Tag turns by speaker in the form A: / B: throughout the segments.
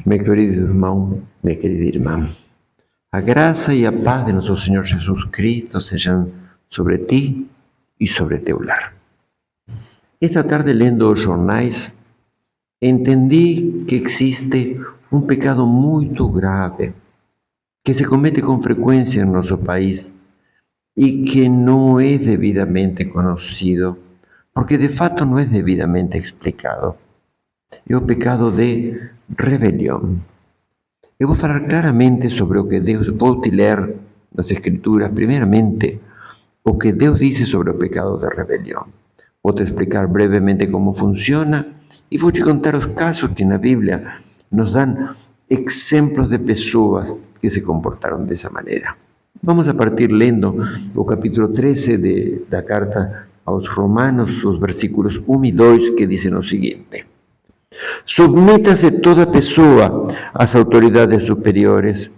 A: Meu querido irmão, minha querida irmã, a graça e a paz de nosso Senhor Jesus Cristo sejam sobre ti e sobre teu lar. Esta tarde, lendo os jornais, entendi que existe um pecado muito grave que se comete com frequência em nosso país e que não é devidamente conhecido, porque de fato não é devidamente explicado. É o pecado de rebelião. Eu vou falar claramente sobre o que Deus, vou te ler nas Escrituras, primeiramente, o que Deus diz sobre o pecado de rebelião. Vou te explicar brevemente como funciona e vou te contar os casos que na Bíblia nos dão exemplos de pessoas que se comportaram dessa maneira. Vamos a partir lendo o capítulo 13 da carta aos Romanos, os versículos 1 e 2, que dizem o seguinte: Submeta-se toda pessoa às autoridades superiores,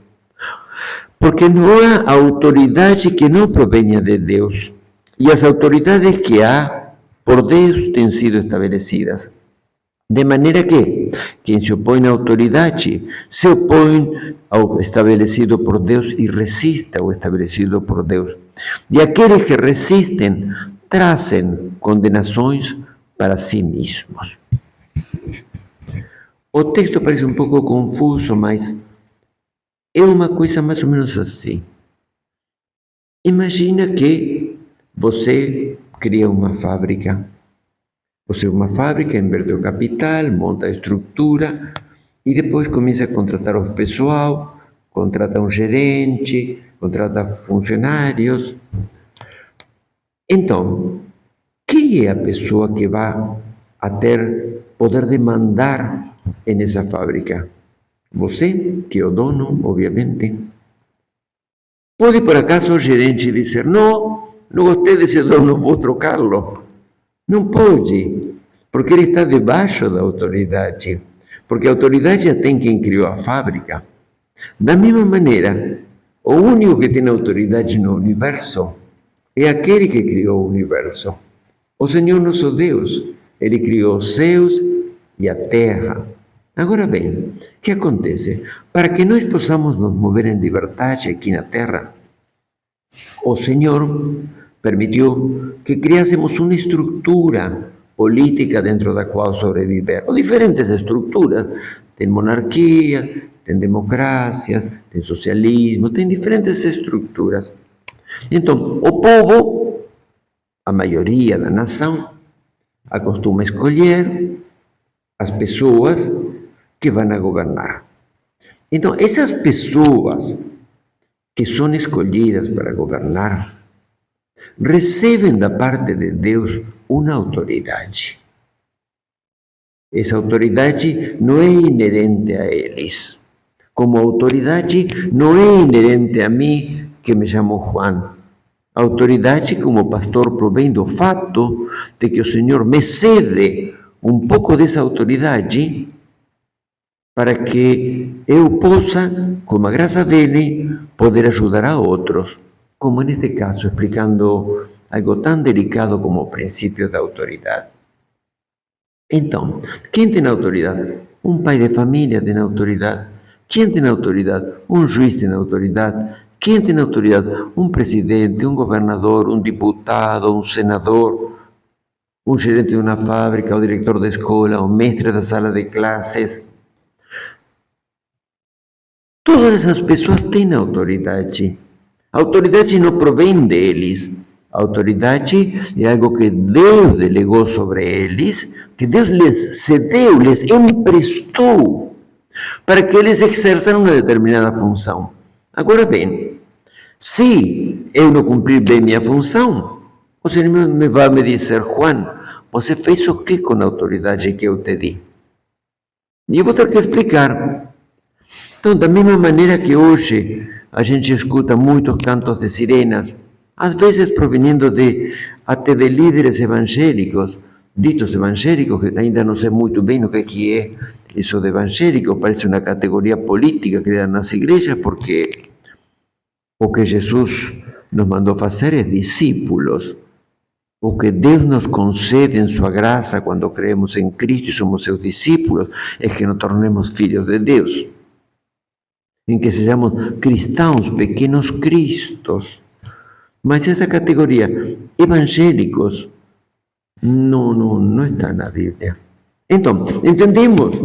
A: porque não há autoridade que não provenha de Deus, e as autoridades que há por Deus têm sido estabelecidas. De maneira que quem se opõe à autoridade se opõe ao estabelecido por Deus e resiste ao estabelecido por Deus. E aqueles que resistem trazem condenações para si mesmos. O texto parece um pouco confuso, mas é uma coisa mais ou menos assim. Imagina que você cria uma fábrica. Você é uma fábrica, inverte o capital, monta a estrutura e depois começa a contratar o pessoal, contrata um gerente, contrata funcionários. Então, quem é a pessoa que vai a ter poder de mandar nessa fábrica? Você, que é o dono, obviamente. Pode por acaso o gerente dizer: não gostei desse dono, vou trocá-lo? Não pode, porque ele está debaixo da autoridade, porque a autoridade já tem quem criou a fábrica. Da mesma maneira, o único que tem autoridade no universo é aquele que criou o universo. O Senhor nosso Deus, Ele criou os céus e a terra. Agora bem, o que acontece? Para que nós possamos nos mover em liberdade aqui na terra, o Senhor permitiu que criássemos uma estrutura política dentro da qual sobreviver, ou diferentes estruturas. Tem monarquias, tem democracias, tem socialismo, tem diferentes estruturas. Então, o povo, a maioria da nação, acostuma escolher as pessoas que vão a governar. Então, essas pessoas que são escolhidas para governar recebem da parte de Deus uma autoridade. Essa autoridade não é inerente a eles, como a autoridade não é inerente a mim, que me chamo Juan. A autoridade como pastor provém do fato de que o Senhor me cede um pouco dessa autoridade para que eu possa, com a graça dele, poder ajudar a outros, como neste caso, explicando algo tão delicado como o princípio da autoridade. Então, quem tem autoridade? Um pai de família tem autoridade. Quem tem autoridade? Um juiz tem autoridade. Quem tem autoridade? Um presidente, um governador, um deputado, um senador, um gerente de uma fábrica, o diretor da escola, o mestre da sala de classes. Todas essas pessoas têm autoridade. A autoridade não provém deles. A autoridade é algo que Deus delegou sobre eles, que Deus lhes cedeu, lhes emprestou, para que eles exerçam uma determinada função. Agora bem, se eu não cumprir bem minha função, o Senhor me vai me dizer: Juan, você fez o que com a autoridade que eu te di? E eu vou ter que explicar. Então, da mesma maneira que hoje a gente escuta muitos cantos de sirenas, às vezes provenindo até de líderes evangélicos, ditos evangélicos, que ainda não sei muito bem o que é isso de evangélico, parece uma categoria política criada nas igrejas, porque o que Jesus nos mandou fazer é discípulos. o que Deus nos concede em sua graça quando creemos em Cristo e somos seus discípulos, é que nos tornemos filhos de Deus, em que sejamos cristãos, pequenos cristos. Mas essa categoria, evangélicos, não está na Bíblia. Então, entendemos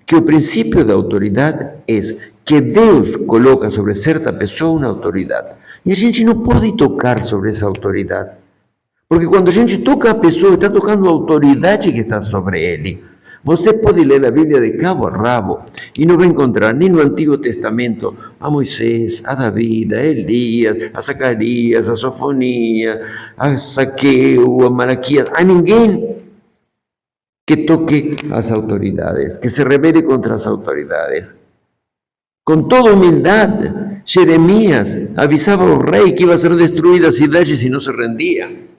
A: que o princípio da autoridade é que Deus coloca sobre certa pessoa uma autoridade. E a gente não pode tocar sobre essa autoridade. Porque quando a gente toca a pessoa, está tocando a autoridade que está sobre ele. Você pode ler a Bíblia de cabo a rabo e não vai encontrar nem no Antigo Testamento a Moisés, a David, a Elias, a Zacarias, a Sofonias, a Zaqueu, a Malaquias, a ninguém que toque as autoridades, que se rebele contra as autoridades. Com toda humildade, Jeremias avisava ao rei que iba a ser destruída a cidade se não se rendia.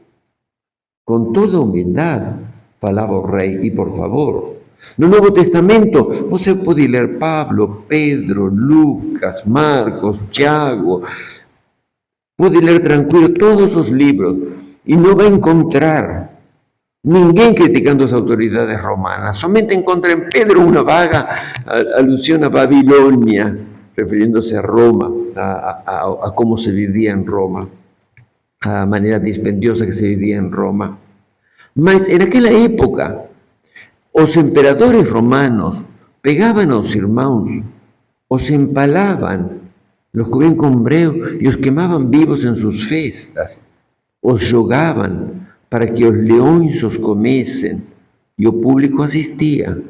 A: Com toda humildade, falava o rei, e por favor, no Novo Testamento, você pode ler Pablo, Pedro, Lucas, Marcos, Tiago, pode ler tranquilo todos os livros, e não vai encontrar ninguém criticando as autoridades romanas. Somente encontra em Pedro uma vaga alusión a Babilônia, referindo-se a Roma, a como se vivia em Roma, a maneira dispendiosa que se vivia em Roma. Mas naquela época, os imperadores romanos pegaban aos irmãos, os empalaban, los cubrían con breu e os quemaban vivos en sus festas, os jogaban para que os leões os comessem e o público assistia.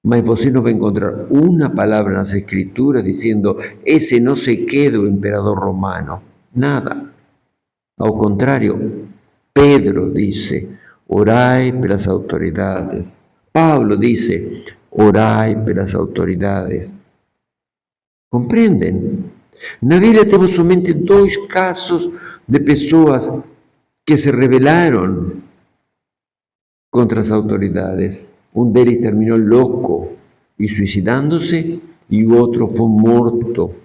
A: Mas você não vai encontrar uma palavra nas escrituras dizendo esse não sei que do imperador romano. Nada. Ao contrário, Pedro disse, orai pelas autoridades. Pablo disse, orai pelas autoridades. Compreendem? Na Bíblia temos somente 2 casos de pessoas que se rebelaram contra as autoridades. Um deles terminou louco e suicidando-se, e o outro foi morto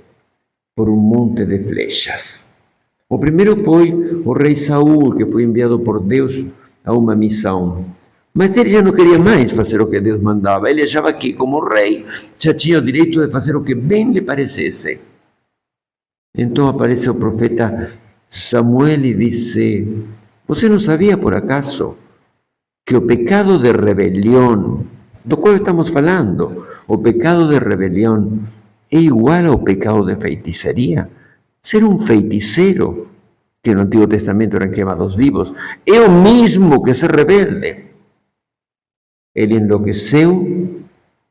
A: por um monte de flechas. O primeiro foi o rei Saul, que foi enviado por Deus a uma missão. Mas ele já não queria mais fazer o que Deus mandava. Ele achava que, como rei, já tinha o direito de fazer o que bem lhe parecesse. Então aparece o profeta Samuel e disse, você não sabia por acaso que o pecado de rebelião, do qual estamos falando, o pecado de rebelião é igual ao pecado de feitiçaria? Ser um feiticeiro, que no Antigo Testamento eram queimados vivos, é o mesmo que ser rebelde. Ele enlouqueceu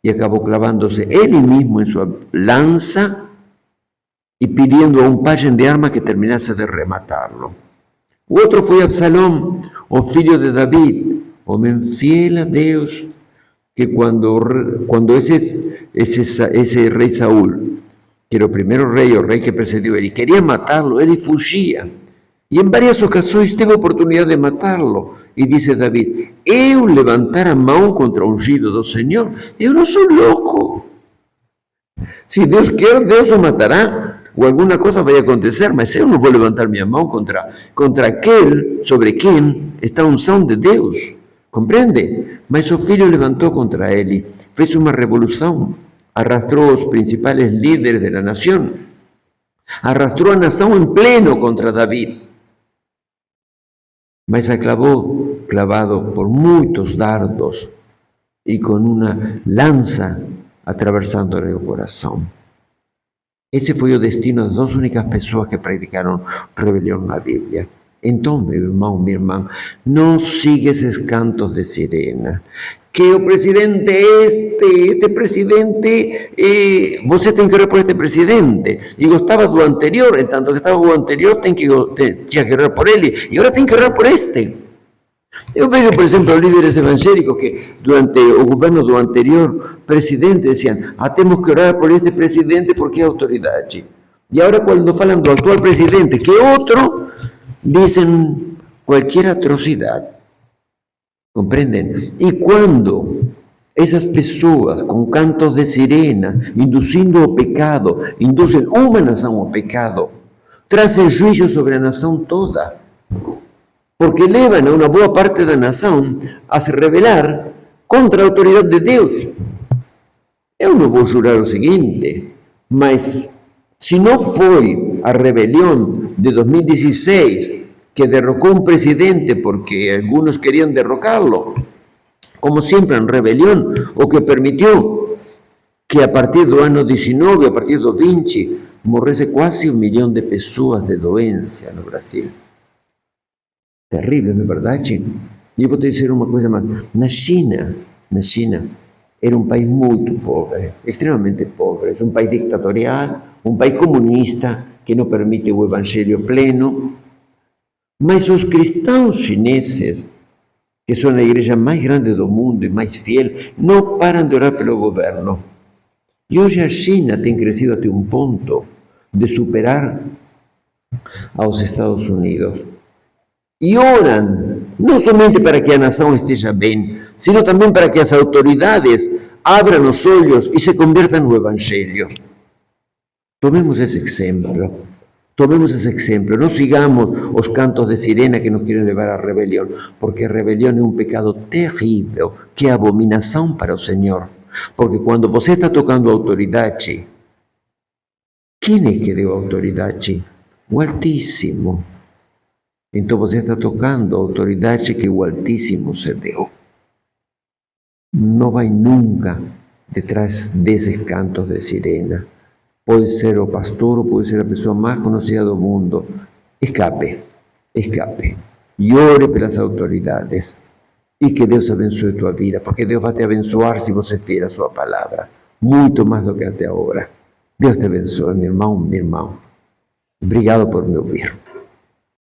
A: e acabou clavando-se ele mesmo em sua lança e pedindo a um pajem de arma que terminasse de rematá-lo. O outro foi Absalão, o filho de David, homem fiel a Deus, que quando esse rei Saul, que era o primeiro rei, o rei que precedeu ele, queria matá-lo, ele fugia. E em várias ocasiões teve a oportunidade de matá-lo. E disse David, eu levantar a mão contra o ungido do Senhor? Eu não sou louco. Se Deus quer, Deus o matará, ou alguma coisa vai acontecer, mas eu não vou levantar minha mão contra aquele sobre quem está a unção de Deus. Compreende? Mas o filho levantou contra ele, fez uma revolução, arrastrou os principais líderes da nação, arrastrou a nação em pleno contra David, mas acabou clavado por muitos dardos e com uma lança atravessando-lhe o coração. Esse foi o destino das 2 únicas pessoas que praticaram rebelião na Bíblia. Então, meu irmão, minha irmã, não siga esses cantos de sirena. Que o presidente este presidente, você tem que orar por este presidente. E gostava do anterior, en tanto que estava o anterior, tinha que orar por ele. E agora tem que orar por este. Eu vejo, por exemplo, líderes evangélicos que durante o governo do anterior presidente diziam, temos que orar por este presidente porque é autoridade. E agora quando falam do atual presidente, que é outro, dizem qualquer atrocidade. Compreendem? E quando essas pessoas com cantos de sirena, induzindo o pecado, induzem uma nação ao pecado, trazem juízo sobre a nação toda. porque levan a uma boa parte da nação a se rebelar contra a autoridade de Deus. Eu não vou jurar o seguinte, mas se não foi a rebelião de 2016 que derrocou um presidente porque alguns queriam derrocá-lo, como sempre em rebelião, o que permitiu que a partir do ano 19, a partir do 20, morresse quase 1 milhão de pessoas de doença no Brasil. Terrível, não é verdade? E eu vou te dizer uma coisa mais. Na China, era um país muito pobre, extremamente pobre. É um país ditatorial, um país comunista que não permite o evangelho pleno. Mas os cristãos chineses, que são a igreja mais grande do mundo e mais fiel, não param de orar pelo governo. E hoje a China tem crescido até um ponto de superar aos Estados Unidos. E oram, não somente para que a nação esteja bem, sino também para que as autoridades abram os olhos e se convertam no Evangelho. Tomemos esse exemplo. Não sigamos os cantos de sirena que nos querem levar à rebelião, porque a rebelião é um pecado terrível, que é abominação para o Senhor. Porque quando você está tocando a autoridade, quem é que deu a autoridade? O Altíssimo. Então você está tocando a autoridade que o Altíssimo se deu. Não vai nunca detrás desses cantos de sirena. Pode ser o pastor ou pode ser a pessoa mais conhecida do mundo. Escape. E ore pelas autoridades. E que Deus abençoe tua vida, porque Deus vai te abençoar se você fizer a sua palavra. Muito mais do que até agora. Deus te abençoe, meu irmão, minha irmã. Obrigado por me ouvir.